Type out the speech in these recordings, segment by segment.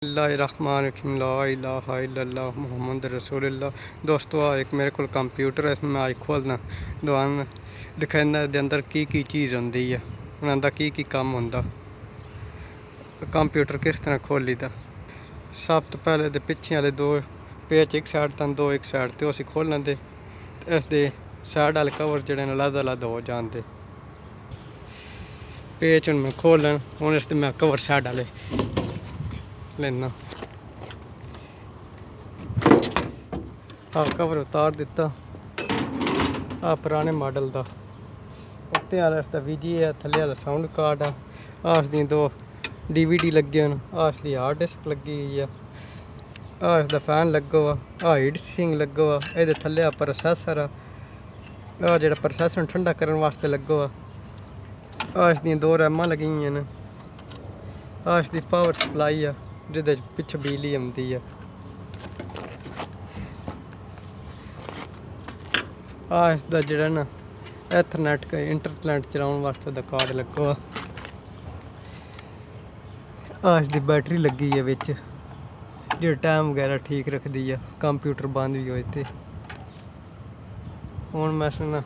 बिस्मिल्लाहिर्रहमानिर्रहीम ला इलाहा इल्लल्लाह मुहम्मद रसूलुल्लाह। दोस्तों एक मेरे को कंप्यूटर है, इसमें आज खोलना दुकान दिखाना दे अंदर की चीज़ होंदी है, उन्होंने की काम होंदा। कंप्यूटर किस तरह खोली दा। सब तो पहले तो पिछे वाले दो पेज एक साइड तन दो एक साइड तो असी खोल लेंगे। इस दे साइड वाले कवर जोड़े अलग अलग हो जाते पेज हूँ मैं खोल लें। हूँ इस मैं कवर साइड वाले लेना। कवर उतार दिता। पुराने मॉडल का उत्ते वाला VGA है, थले वाला साउंड कार्ड है। इसदी दो DVD लगे हैं। इसकी हार्ड डिस्क लगी हुई है। इसका फैन लगा हुआ, हीट सिंक लगा हुआ। ये थले प्रोसैसर है, जो प्रोसैसर ठंडा करने वास्ते लगा हुआ। इसदी दो रैमां लगी हुई हैं। इसकी पावर सप्लाई है जिदे पिछे बिजली आती है। इसका जोड़ा ना एथरनेट का इंटरनेट चलाने वास्ते दा कार्ड लगा हुआ। इसकी बैटरी लगी है विच, जो टाइम वगैरह ठीक रखती है। कंप्यूटर बंद भी होए थे। हूँ मैं सुना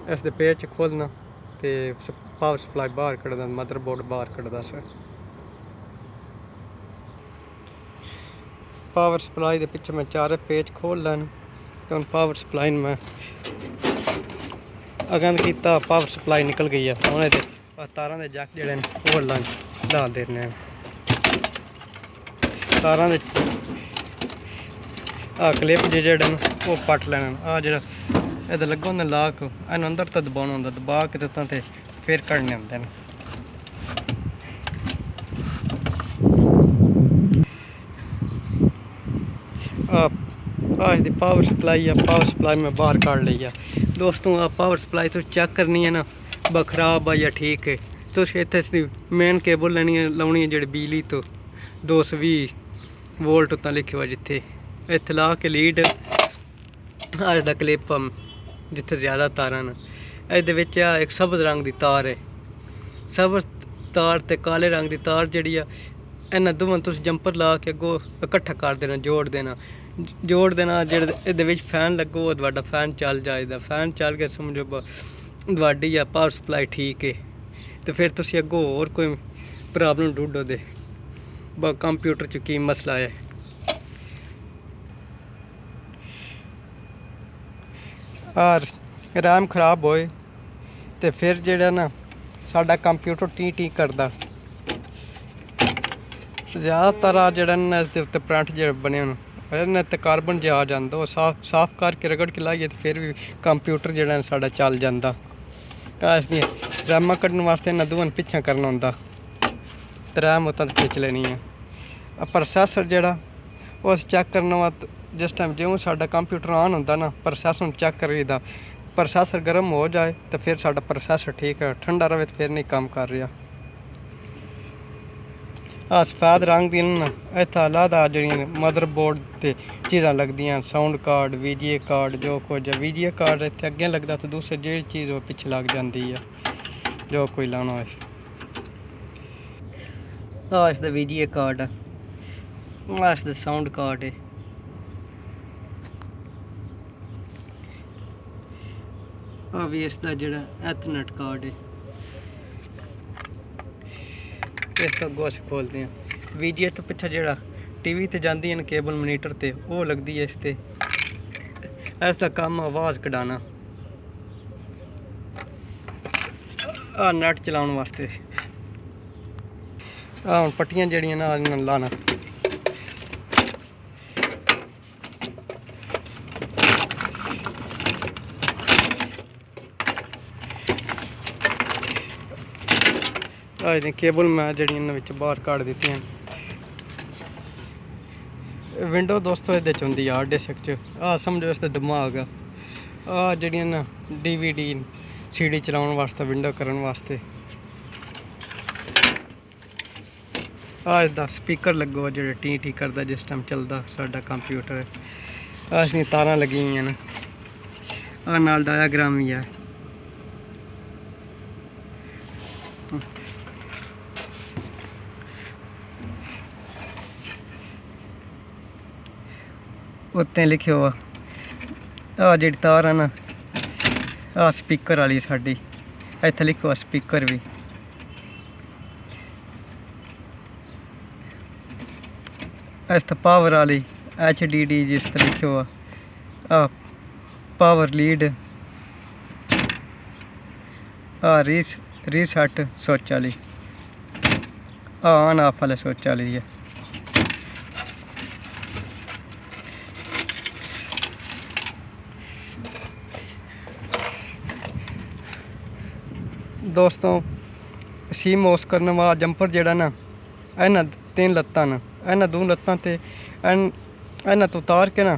इस पेज खोलना तो पावर सप्लाई बाहर कढ़दा, मदरबोर्ड बाहर कढ़दा सर। पावर सप्लाई के पिछे मैं चारे पेज खोल लैन तो हम पावर सप्लाई में अगंद किया। पावर सप्लाई निकल गई है। हूँ तारा के जैक जोड़े वो ला देने तारा के क्लिप जोड़े वो पट लेना। जो लगा होंगे लाक इन अंदर तो दबाना होंगे, दबा के तो फिर कढ़ने होंगे हैं। इसकी पावर सप्लाई है, पावर सप्लाई में बाहर काढ़ ली है। दोस्तों पावर सप्लाई तो चेक करनी है ना खराब है या ठीक है। तो इतने मेन केबल लेनी है, लानी है जी बिजली तो 220 वोल्ट उतना लिखे हुआ जिथे इतने ला के लीड इसका क्लिप जिथे ज़्यादा तारा न। ये एक सबज रंग की तार है, सबज तार ते काले रंग की तार जी है। इन्होंने दोवें तुम जंपर ला के अगों इकट्ठा कर देना, जोड़ देना ये फैन लगो वो फैन चल जाएगा। फैन चल के समझो थोड़ी है पावर सप्लाई ठीक है। तो फिर तुम अगों होर कोई प्रॉब्लम ढूंढो दे कंप्यूटर च की मसला है। और रैम खराब होए तो फिर जोड़ा ना साडा कंप्यूटर टी करता। ज़्यादातर जोड़ा उत्ते प्रिंट जो बने होने तो कार्बन जो आ जाता वो साफ करके रगड़ के लाइए तो फिर भी कंप्यूटर जोड़ा साडा चल जाता। रैमां कड्ढने वास्ते इन्हें दोवें पिछे करना होंदा तो रैम उतना खिंच लेनी है। प्रोसैसर जोड़ा वो चेक करना वा जिस टाइम जो साडा कंप्यूटर ऑन होंदा ना प्रोसैसर चेक करीदा। प्रोसैसर गर्म हो जाए तो फिर साडा प्रोसैसर ठीक है, ठंडा रहे तो फिर नहीं काम कर रहा। सफेद रंग दी इतना अलहदा जी मदरबोर्ड ते चीज़ां लगदियां, साउंड कार्ड VGA कार्ड जो कुछ है। VGA कार्ड इतने अगे लगता तो दूसरी जी चीज़ वो पिछे लग जाती है जो कोई लाना हो। इसका VGA कार्ड है, इसका साउंड कार्ड है। भी इसका जोड़ा एथरनेट कार्ड है। इसका अगों अस खोलते हैं। VGA तो पिछे जोड़ा TV ते जाती है केबल मोनीटर ते वो लगती है। इसका काम आवाज़ कढ़ाना नेट चलाने वास्ते। हम पट्टियां जड़ियां ना लाना। केबल मैं जड़ियां बाहर काट दी हैं। विंडो दोस्तों ये होंगी हार्ड डिस्क च समझो इसका दिमाग आ जड़ियां DVD CD चलाने वास्ते विंडो करने वास्ते। इसका स्पीकर लगा हुआ जो टी करता जिस टाइम चलता साडा कंप्यूटर। इसमें तारा लगी हुई हैं, नाल डायाग्राम भी है। उत्ते लिखियो आ जी तार है ना आ स्पीकर वाली साड़ी इत्थे लिखो स्पीकर भी इस पावर वाली HDD जिस तरह लिखो आ पावर लीड आ रीसेट स्विच वाली ऑन ऑफ वाले स्विच वाली है। दोस्तों CMOS करने वाला जंपर जड़ा ना इन्हें 3 लत्तां न इन्हें 2 लत्तां ते इन्हें तो उतार के ना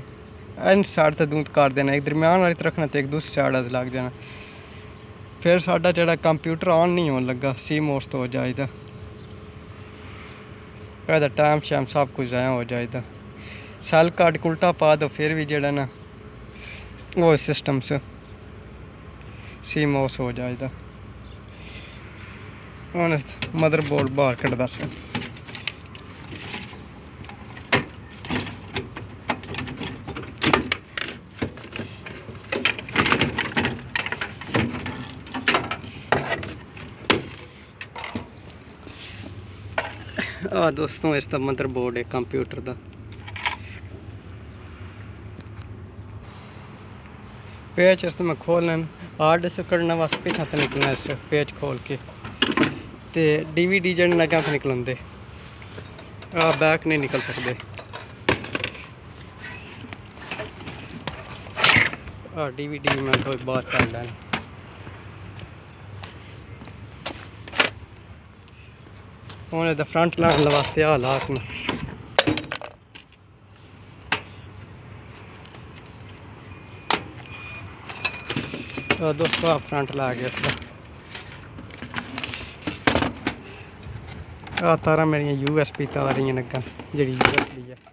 इन साइड ते दूध कर देना एक दरम्यान वाली रखना तो एक दूसरी साइड लग जाना फिर साडा जड़ा कंप्यूटर ऑन नहीं होने लगा CMOS तो हो जाएगा ਇਹਦਾ टाइम शाम सब कुछ ज़ाया हो जाएगा सेल कार्ड उल्टा पा दो फिर भी जड़ा ना वो सिस्टम से CMOS हो जाएगा। ਹੁਣ ਮਦਰਬੋਰਡ ਬਾਹਰ ਕੱਢਦਾ ਸੀ दोस्तों इसका मदरबोर्ड है कंप्यूटर का पेच इस मैं खोलना हार्ड डिस्क कढ़ने वास्ते पिछा तो निकलना इस पेच खोल के ते DVD जड़े ना क्या निकलते बैक नहीं निकल सकते DVD मैं कोई बाहर कर लैन हूँ इसका फ्रंट लाने वास्ते हालात न दोस्तों फ्रंट ला गया इसका तारा मेरिया USB तार रही लगन जी USB है।